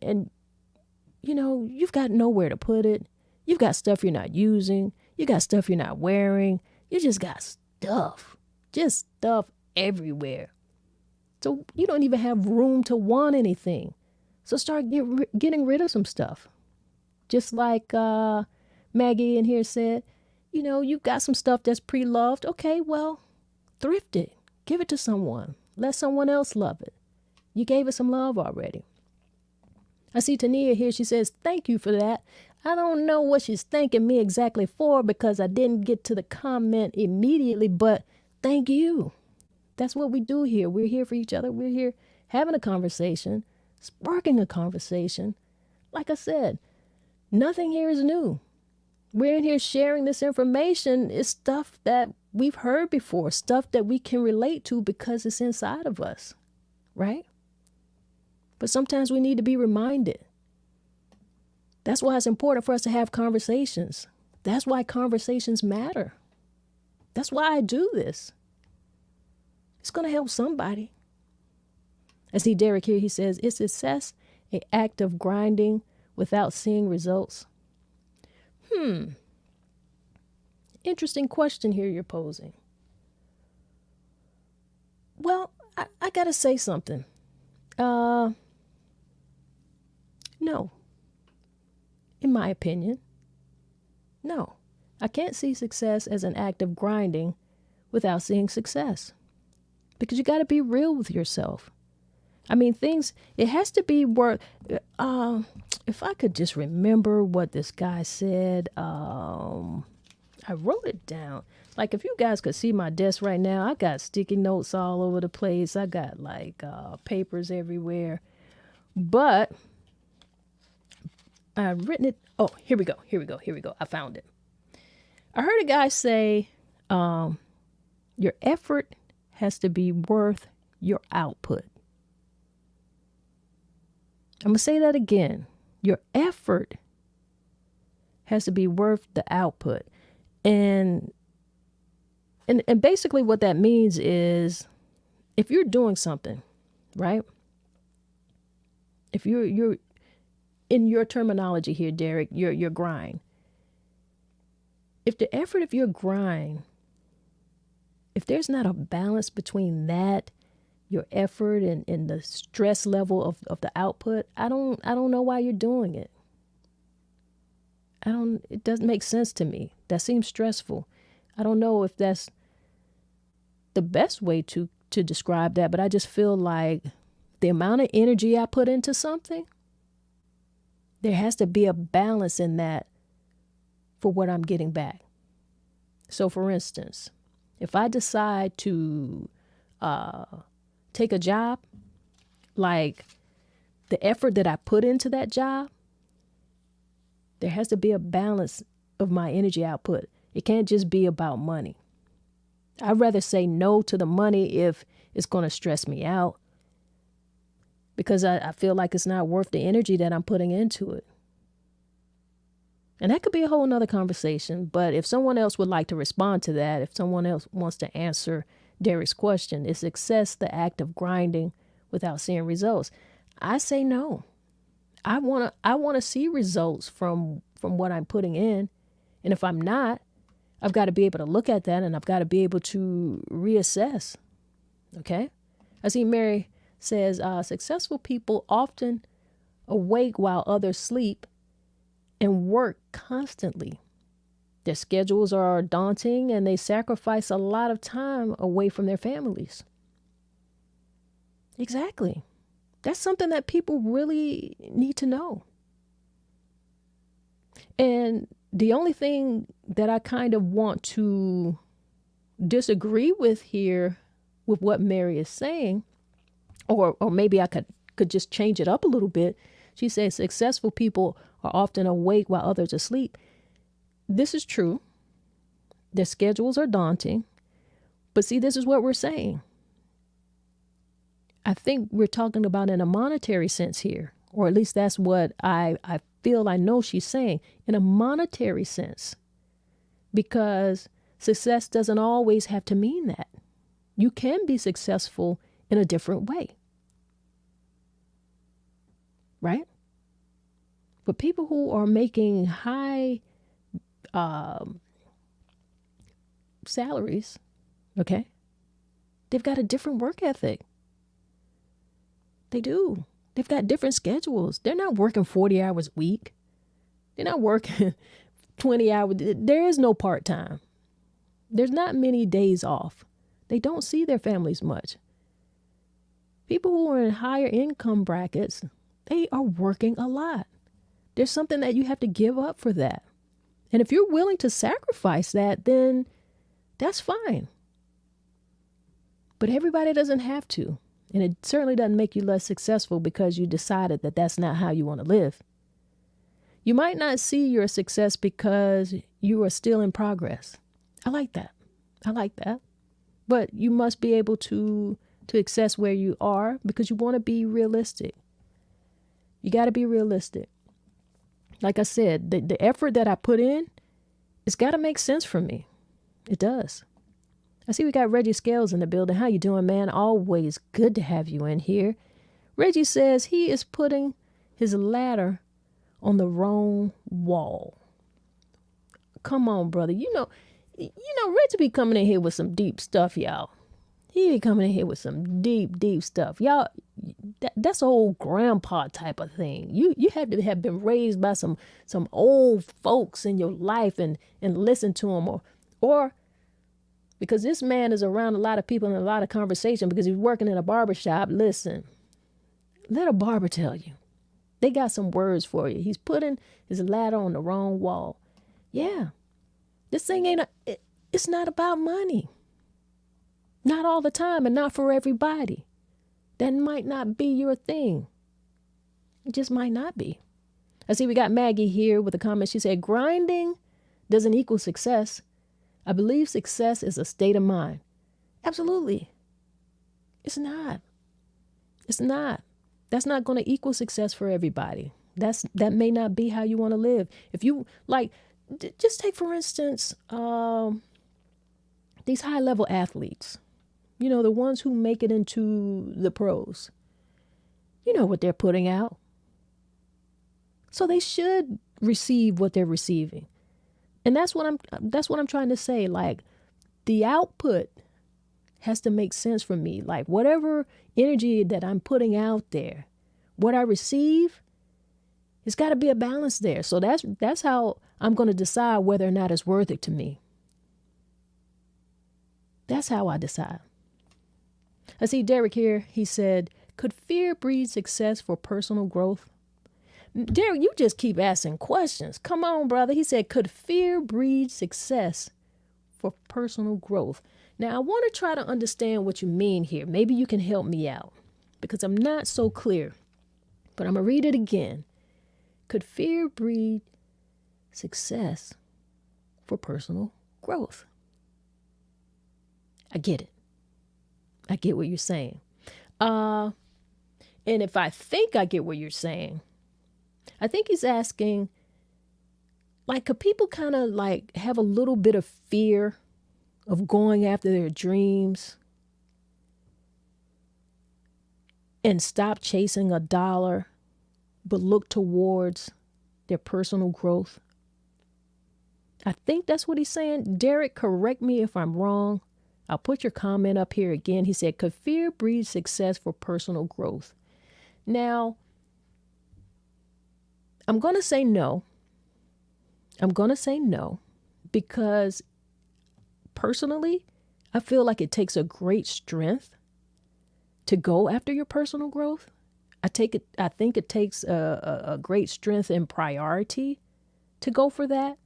you know, you've got nowhere to put it. You've got stuff you're not using. You got stuff you're not wearing. You just got stuff. Just stuff everywhere. So you don't even have room to want anything. So start getting rid of some stuff. Just like Maggie in here said, you know, you've got some stuff that's pre-loved. Okay, well, thrift it. Give it to someone. Let someone else love it. You gave it some love already. I see Tania here. She says, thank you for that. I don't know what she's thanking me exactly for because I didn't get to the comment immediately, but thank you. That's what we do here. We're here for each other. We're here having a conversation, sparking a conversation. Like I said, nothing here is new. We're in here sharing this information. It's stuff that we've heard before, stuff that we can relate to because it's inside of us, right? But sometimes we need to be reminded. That's why it's important for us to have conversations. That's why conversations matter. That's why I do this. It's going to help somebody. I see Derek here. He says, is success an act of grinding without seeing results? Interesting question here you're posing. Well, I got to say something. No. In my opinion, no. I can't see success as an act of grinding without seeing success. Because you got to be real with yourself. I mean, it has to be worth, if I could just remember what this guy said, I wrote it down. Like, if you guys could see my desk right now, I got sticky notes all over the place. I got like papers everywhere. But I've written it. Oh, here we go. I found it. I heard a guy say, your effort has to be worth your output. I'm going to say that again. Your effort has to be worth the output. And basically what that means is if you're doing something, right? If you're in your terminology here, Derek, your grind. If the effort of your grind, if there's not a balance between that, your effort and the stress level of the output, I don't know why you're doing it. It doesn't make sense to me. That seems stressful. I don't know if that's the best way to describe that, but I just feel like the amount of energy I put into something, there has to be a balance in that for what I'm getting back. So for instance, if I decide to take a job, like the effort that I put into that job, there has to be a balance of my energy output. It can't just be about money. I'd rather say no to the money if it's going to stress me out because I feel like it's not worth the energy that I'm putting into it. And that could be a whole nother conversation. But if someone else would like to respond to that, if someone else wants to answer Derek's question, is success the act of grinding without seeing results? I say no. I want to see results from what I'm putting in. And if I'm not, I've got to be able to look at that and I've got to be able to reassess. Okay? I see Mary says, successful people often awake while others sleep, and work constantly. Their schedules are daunting and they sacrifice a lot of time away from their families. Exactly. That's something that people really need to know. And the only thing that I kind of want to disagree with here with what Mary is saying, or maybe I could just change it up a little bit. She says successful people are often awake while others are asleep. This is true. Their schedules are daunting. But see, this is what we're saying. I think we're talking about in a monetary sense here, or at least that's what I feel I know she's saying, in a monetary sense, because success doesn't always have to mean that. You can be successful in a different way, right? But people who are making high salaries, okay, they've got a different work ethic. They do. They've got different schedules. They're not working 40 hours a week. They're not working 20 hours. There is no part-time. There's not many days off. They don't see their families much. People who are in higher income brackets, they are working a lot. There's something that you have to give up for that. And if you're willing to sacrifice that, then that's fine. But everybody doesn't have to. And it certainly doesn't make you less successful because you decided that that's not how you want to live. You might not see your success because you are still in progress. I like that. I like that. But you must be able to access where you are because you want to be realistic. You got to be realistic. Like I said, the effort that I put in, it's got to make sense for me. It does. I see we got Reggie Scales in the building. How you doing, man? Always good to have you in here. Reggie says he is putting his ladder on the wrong wall. Come on, brother. You know, Reggie be coming in here with some deep stuff, y'all. He be coming in here with some deep, deep stuff. Y'all, that's old grandpa type of thing. You have to have been raised by some old folks in your life and listen to them or because this man is around a lot of people and a lot of conversation because he's working in a barber shop. Listen, let a barber tell you. They got some words for you. He's putting his ladder on the wrong wall. Yeah, this thing it's not about money. Not all the time and not for everybody. That might not be your thing. It just might not be. I see we got Maggie here with a comment. She said, grinding doesn't equal success. I believe success is a state of mind. Absolutely. It's not. It's not. That's not going to equal success for everybody. That may not be how you want to live. If you just take for instance, these high level athletes, the ones who make it into the pros, you know what they're putting out. So they should receive what they're receiving. And that's what I'm trying to say. Like, the output has to make sense for me. Like, whatever energy that I'm putting out there, what I receive, it's got to be a balance there. So that's how I'm going to decide whether or not it's worth it to me. That's how I decide. I see Derek here. He said, could fear breed success for personal growth? Derek, you just keep asking questions. Come on, brother. He said, could fear breed success for personal growth? Now, I want to try to understand what you mean here. Maybe you can help me out because I'm not so clear. But I'm going to read it again. Could fear breed success for personal growth? I get it. I get what you're saying. And if I think I get what you're saying, I think he's asking, like, could people kind of like have a little bit of fear of going after their dreams and stop chasing a dollar, but look towards their personal growth? I think that's what he's saying. Derek, correct me if I'm wrong. I'll put your comment up here again. He said, could fear breed success for personal growth? Now, I'm going to say no. I'm going to say no because personally, I feel like it takes a great strength to go after your personal growth. I think it takes a great strength and priority to go for that.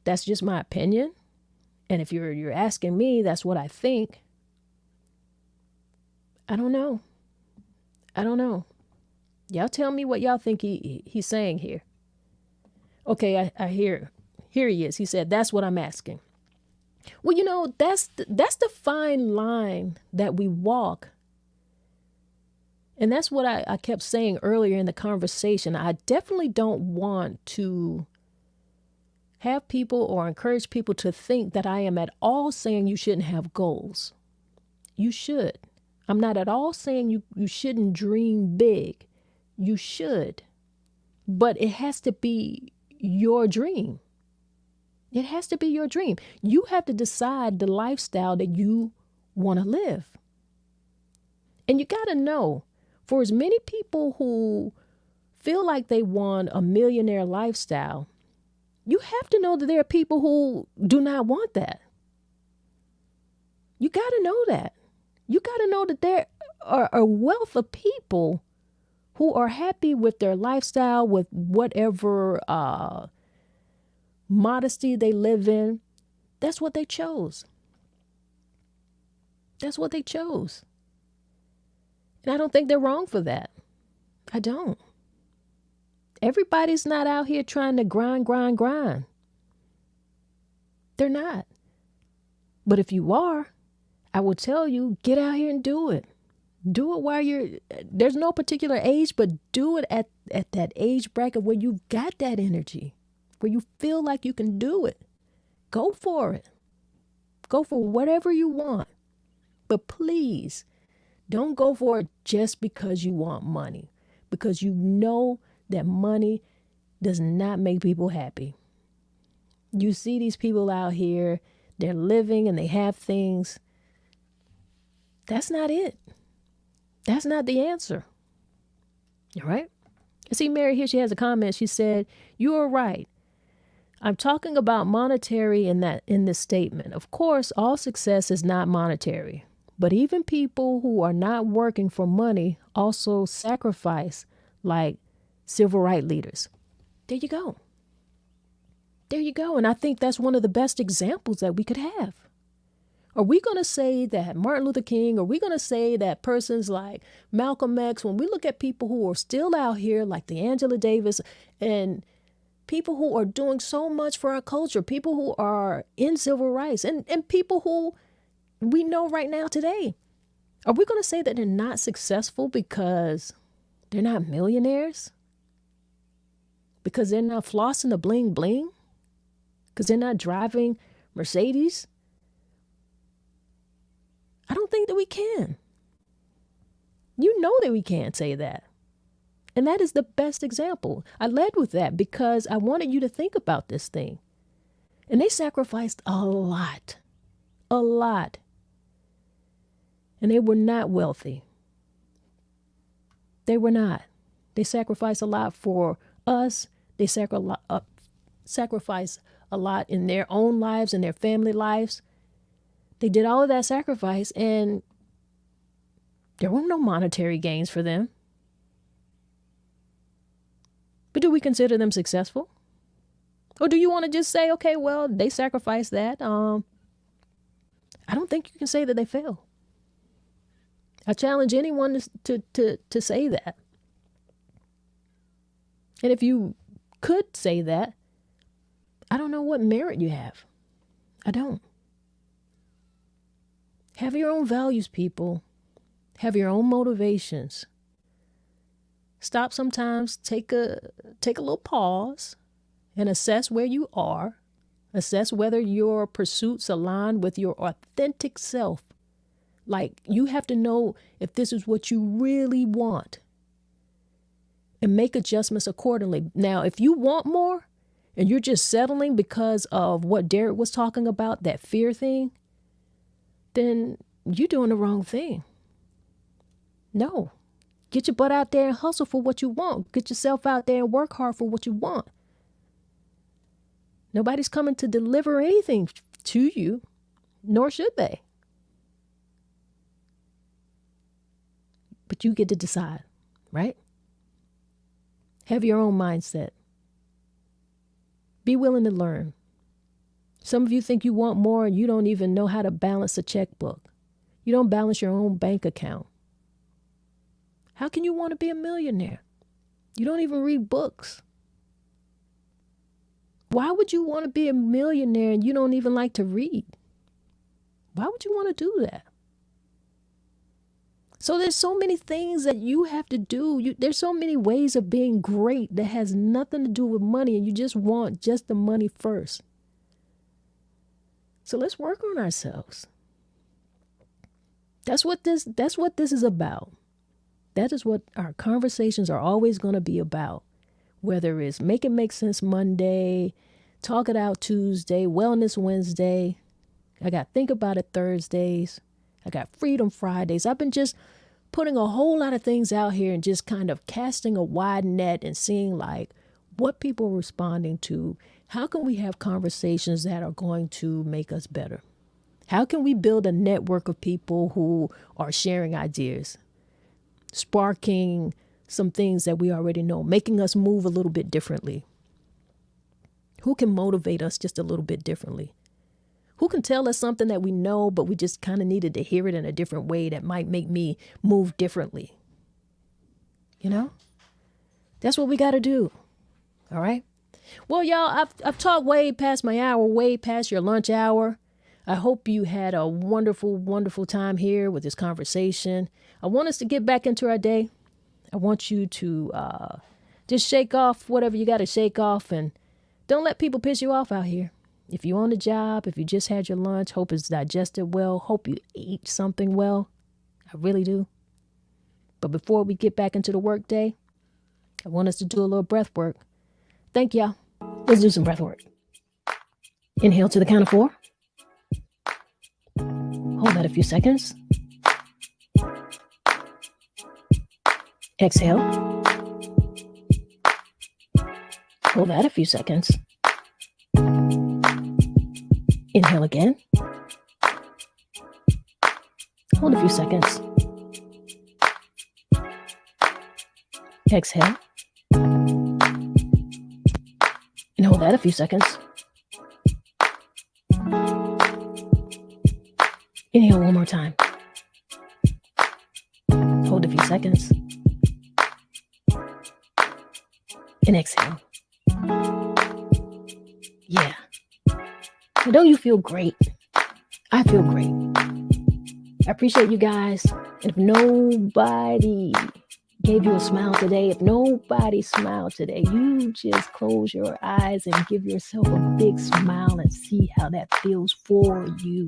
That's just my opinion. And if you're asking me, that's what I think. I don't know. I don't know. Y'all tell me what y'all think he's saying here. Okay, I hear. Here he is. He said, that's what I'm asking. Well, that's the fine line that we walk. And that's what I kept saying earlier in the conversation. I definitely don't want to have people or encourage people to think that I am at all saying you shouldn't have goals. You should. I'm not at all saying you shouldn't dream big. You should. But it has to be your dream. It has to be your dream. You have to decide the lifestyle that you want to live. And you got to know, for as many people who feel like they want a millionaire lifestyle, you have to know that there are people who do not want that. You got to know that. You got to know that there are a wealth of people who are happy with their lifestyle, with whatever modesty they live in. That's what they chose. That's what they chose. And I don't think they're wrong for that. I don't. Everybody's not out here trying to grind. They're not. But if you are, I will tell you, get out here and do it. Do it while there's no particular age, but do it at that age bracket where you've got that energy, where you feel like you can do it. Go for it. Go for whatever you want. But please, don't go for it just because you want money, because you know that money does not make people happy. You see these people out here, they're living and they have things. That's not it. That's not the answer. All right? See, Mary here, she has a comment. She said, you are right. I'm talking about monetary in this statement. Of course, all success is not monetary. But even people who are not working for money also sacrifice, like civil rights leaders. There you go. There you go. And I think that's one of the best examples that we could have. Are we going to say that Martin Luther King? Are we going to say that persons like Malcolm X, when we look at people who are still out here like the Angela Davis and people who are doing so much for our culture, people who are in civil rights and people who we know right now today, are we going to say that they're not successful because they're not millionaires? Because they're not flossing the bling bling? Because they're not driving Mercedes? I don't think that we can. You know that we can't say that. And that is the best example. I led with that because I wanted you to think about this thing. And they sacrificed a lot. A lot. And they were not wealthy. They were not. They sacrificed a lot for us. They sacrificed a lot in their own lives and their family lives. They did all of that sacrifice and there were no monetary gains for them. But do we consider them successful? Or do you want to just say, okay, well, they sacrificed that. I don't think you can say that they failed. I challenge anyone to say that. And if you could say that, I don't know what merit you have. I don't. Have your own values, people. Have your own motivations. Stop sometimes, take a little pause and assess where you are. Assess whether your pursuits align with your authentic self. Like, you have to know if this is what you really want and make adjustments accordingly. Now, if you want more and you're just settling because of what Derek was talking about, that fear thing, then you're doing the wrong thing. No, Get your butt out there and hustle for what you want. Get yourself out there and work hard for what you want. Nobody's coming to deliver anything to you, nor should they. But you get to decide, right? Have your own mindset. Be willing to learn. Some of you think you want more and you don't even know how to balance a checkbook. You don't balance your own bank account. How can you want to be a millionaire? You don't even read books. Why would you want to be a millionaire and you don't even like to read? Why would you want to do that? So there's so many things that you have to do. There's so many ways of being great that has nothing to do with money, and you just want just the money first. So let's work on ourselves. That's what this is about. That is what our conversations are always going to be about. Whether it's Make It Make Sense Monday, Talk It Out Tuesday, Wellness Wednesday. I got Think About It Thursdays. I got Freedom Fridays. I've been just putting a whole lot of things out here and just kind of casting a wide net and seeing like what people are responding to. How can we have conversations that are going to make us better? How can we build a network of people who are sharing ideas, sparking some things that we already know, making us move a little bit differently? Who can motivate us just a little bit differently? Who can tell us something that we know, but we just kind of needed to hear it in a different way that might make me move differently? You know, that's what we got to do. All right. Well, y'all, I've talked way past my hour, way past your lunch hour. I hope you had a wonderful, wonderful time here with this conversation. I want us to get back into our day. I want you to just shake off whatever you got to shake off, and don't let people piss you off out here. If you're on the job, if you just had your lunch, hope it's digested well. Hope you ate something well. I really do. But before we get back into the work day, I want us to do a little breath work. Thank y'all. Let's do some breath work. Inhale to the count of 4. Hold that a few seconds. Exhale. Hold that a few seconds. Inhale again. Hold a few seconds. Exhale. And hold that a few seconds. Inhale one more time. Hold a few seconds. And exhale. Yeah. Now, don't you feel great? I feel great. I appreciate you guys. And if nobody gave you a smile today, if nobody smiled today, you just close your eyes and give yourself a big smile and see how that feels for you.